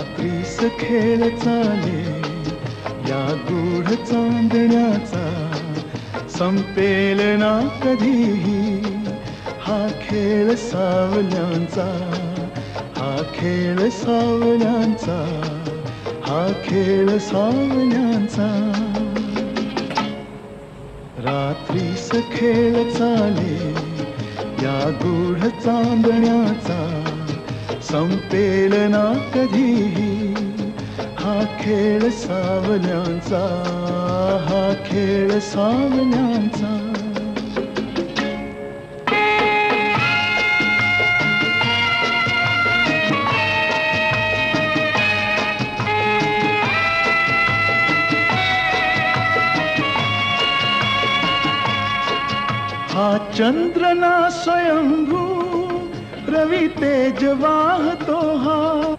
रात्रीस खेळ चाले या गूढ चांदण्याचा, संपेल ना कधीही हा खेळ सावल्यांचा, हा खेळ सावल्यांचा, हा खेळ सावल्यांचा. रात्रीस खेळ चाले या गूढ चांदण्याचा, संपेल ना कधीही हा खेळ सावल्यांचा, हा खेळ सावल्यांचा. हा चंद्र ना स्वयंभू रवि तेज वाहतो, हा